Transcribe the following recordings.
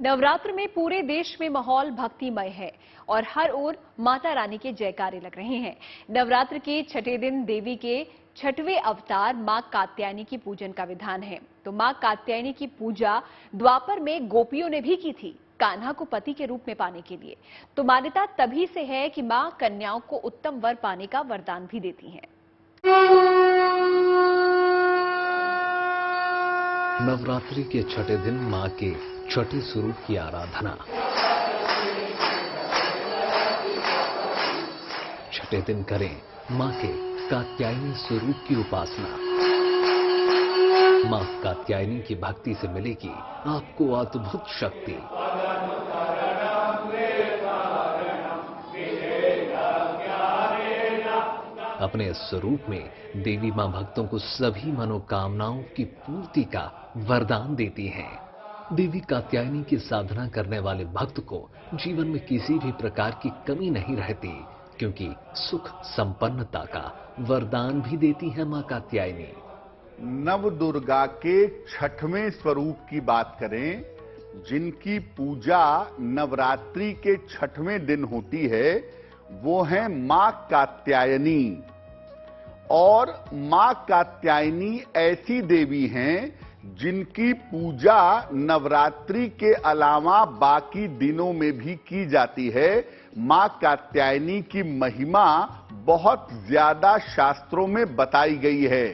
नवरात्र में पूरे देश में माहौल भक्तिमय है और हर ओर माता रानी के जयकारे लग रहे हैं। नवरात्र के छठे दिन देवी के छठवें अवतार मां कात्यायनी की पूजन का विधान है। तो मां कात्यायनी की पूजा द्वापर में गोपियों ने भी की थी, कान्हा को पति के रूप में पाने के लिए। तो मान्यता तभी से है कि मां कन्याओं को उत्तम वर पाने का वरदान भी देती हैं। नवरात्रि के छठे दिन मां के छठे स्वरूप की आराधना। छठे दिन करें मां के कात्यायनी स्वरूप की उपासना। मां कात्यायनी की भक्ति से मिलेगी आपको अद्भुत शक्ति। अपने इस स्वरूप में देवी मां भक्तों को सभी मनोकामनाओं की पूर्ति का वरदान देती हैं। देवी कात्यायनी की साधना करने वाले भक्त को जीवन में किसी भी प्रकार की कमी नहीं रहती, क्योंकि सुख संपन्नता का वरदान भी देती है मां कात्यायनी। नव दुर्गा के छठवें स्वरूप की बात करें, जिनकी पूजा नवरात्रि के छठवें दिन होती है, वो है मां कात्यायनी। और मां कात्यायनी ऐसी देवी हैं जिनकी पूजा नवरात्रि के अलावा बाकी दिनों में भी की जाती है। मां कात्यायनी की महिमा बहुत ज्यादा शास्त्रों में बताई गई है।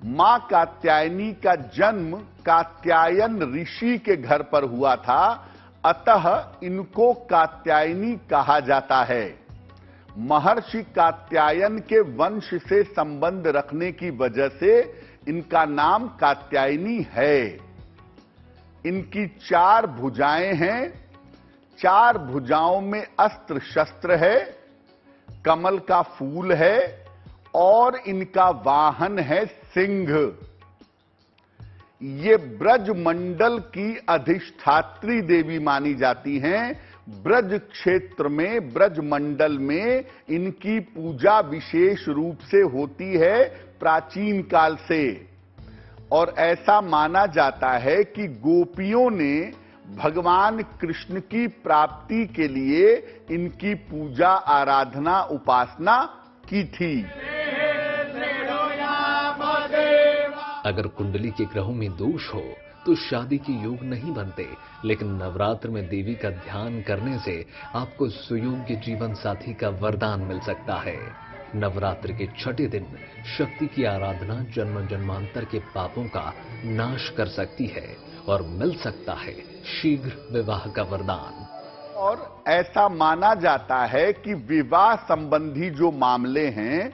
मां कात्यायनी का जन्म कात्यायन ऋषि के घर पर हुआ था, अतः इनको कात्यायनी कहा जाता है। महर्षि कात्यायन के वंश से संबंध रखने की वजह से इनका नाम कात्यायनी है। इनकी 4 भुजाएं हैं, 4 भुजाओं में अस्त्र शस्त्र है, कमल का फूल है और इनका वाहन है सिंह। ये ब्रजमंडल की अधिष्ठात्री देवी मानी जाती हैं। ब्रज क्षेत्र में, ब्रजमंडल में इनकी पूजा विशेष रूप से होती है प्राचीन काल से। और ऐसा माना जाता है कि गोपियों ने भगवान कृष्ण की प्राप्ति के लिए इनकी पूजा आराधना उपासना की थी। अगर कुंडली के ग्रहों में दोष हो तो शादी के योग नहीं बनते, लेकिन नवरात्र में देवी का ध्यान करने से आपको सुयोग्य जीवन साथी का वरदान मिल सकता है। नवरात्र के छठे दिन शक्ति की आराधना जन्म जन्मांतर के पापों का नाश कर सकती है और मिल सकता है शीघ्र विवाह का वरदान। और ऐसा माना जाता है कि विवाह संबंधी जो मामले हैं,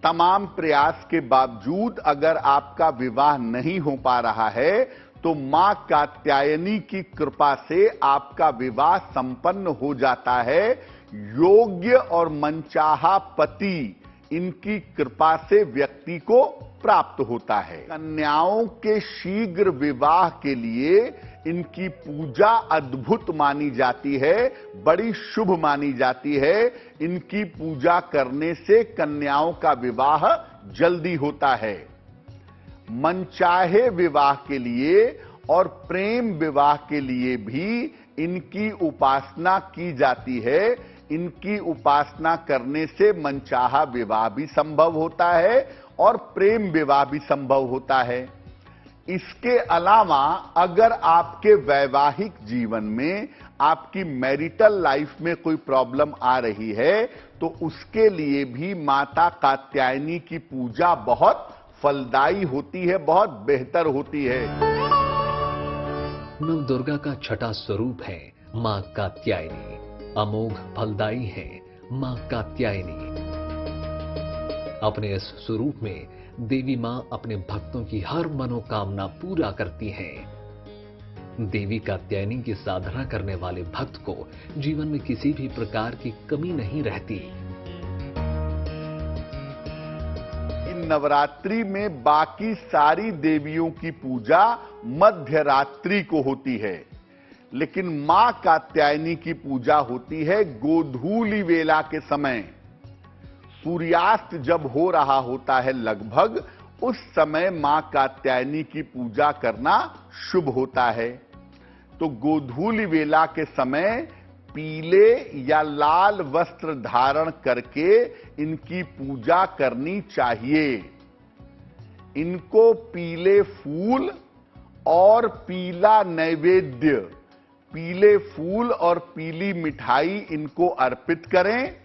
तमाम प्रयास के बावजूद अगर आपका विवाह नहीं हो पा रहा है, तो मां कात्यायनी की कृपा से आपका विवाह संपन्न हो जाता है। योग्य और मनचाहा पति इनकी कृपा से व्यक्ति को प्राप्त होता है। कन्याओं के शीघ्र विवाह के लिए इनकी पूजा अद्भुत मानी जाती है, बड़ी शुभ मानी जाती है। इनकी पूजा करने से कन्याओं का विवाह जल्दी होता है। मनचाहे विवाह के लिए और प्रेम विवाह के लिए भी इनकी उपासना की जाती है। इनकी उपासना करने से मनचाहा विवाह भी संभव होता है और प्रेम विवाह भी संभव होता है। इसके अलावा अगर आपके वैवाहिक जीवन में, आपकी मैरिटल लाइफ में कोई प्रॉब्लम आ रही है, तो उसके लिए भी माता कात्यायनी की पूजा बहुत फलदायी होती है, बहुत बेहतर होती है। नव दुर्गा का छठा स्वरूप है मां कात्यायनी। अमोघ फलदायी है मां कात्यायनी। अपने इस स्वरूप में देवी मां अपने भक्तों की हर मनोकामना पूरा करती हैं। देवी कात्यायनी की साधना करने वाले भक्त को जीवन में किसी भी प्रकार की कमी नहीं रहती। नवरात्रि में बाकी सारी देवियों की पूजा मध्य रात्रि को होती है, लेकिन मां कात्यायनी की पूजा होती है गोधूली वेला के समय। सूर्यास्त जब हो रहा होता है लगभग, उस समय मां कात्यायनी की पूजा करना शुभ होता है। तो गोधूलि वेला के समय पीले या लाल वस्त्र धारण करके इनकी पूजा करनी चाहिए। इनको पीले फूल और पीला नैवेद्य, पीले फूल और पीली मिठाई इनको अर्पित करें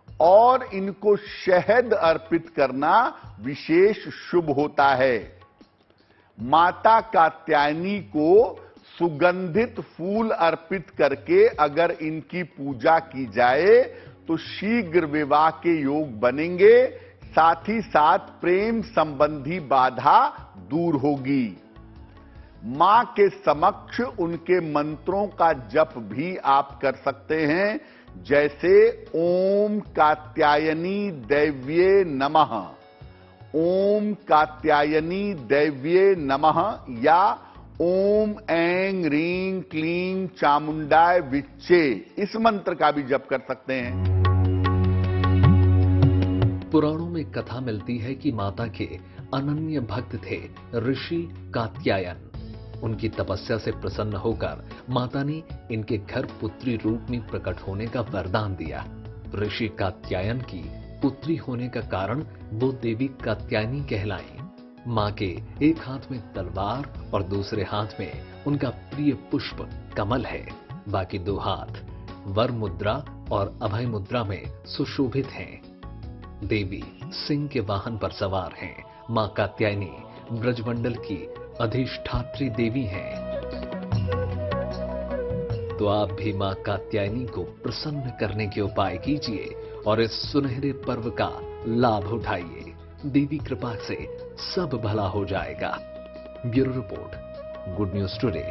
और इनको शहद अर्पित करना विशेष शुभ होता है। माता कात्यायनी को सुगंधित फूल अर्पित करके अगर इनकी पूजा की जाए तो शीघ्र विवाह के योग बनेंगे, साथ ही साथ प्रेम संबंधी बाधा दूर होगी। मां के समक्ष उनके मंत्रों का जप भी आप कर सकते हैं, जैसे ओम कात्यायनी दैव्ये नमः, ओम कात्यायनी दैव्ये नमः या ओम ऐं ह्रीं क्लीं चामुंडाय विच्चे, इस मंत्र का भी जप कर सकते हैं। पुराणों में कथा मिलती है कि माता के अनन्य भक्त थे ऋषि कात्यायन। उनकी तपस्या से प्रसन्न होकर माता ने इनके घर पुत्री रूप में प्रकट होने का वरदान दिया। ऋषि कात्यायन की पुत्री होने का कारण वो देवी कात्यायनी कहलाई। मां के एक हाथ में तलवार और दूसरे हाथ में उनका प्रिय पुष्प कमल है। बाकी दो हाथ वर मुद्रा और अभय मुद्रा में सुशोभित हैं। देवी सिंह के वाहन पर सवार हैं। मां कात्यायनी ब्रजमंडल की अधिष्ठात्री देवी हैं। तो आप भी मां कात्यायनी को प्रसन्न करने के उपाय कीजिए और इस सुनहरे पर्व का लाभ उठाइए। देवी कृपा से सब भला हो जाएगा। Bureau report, good news today.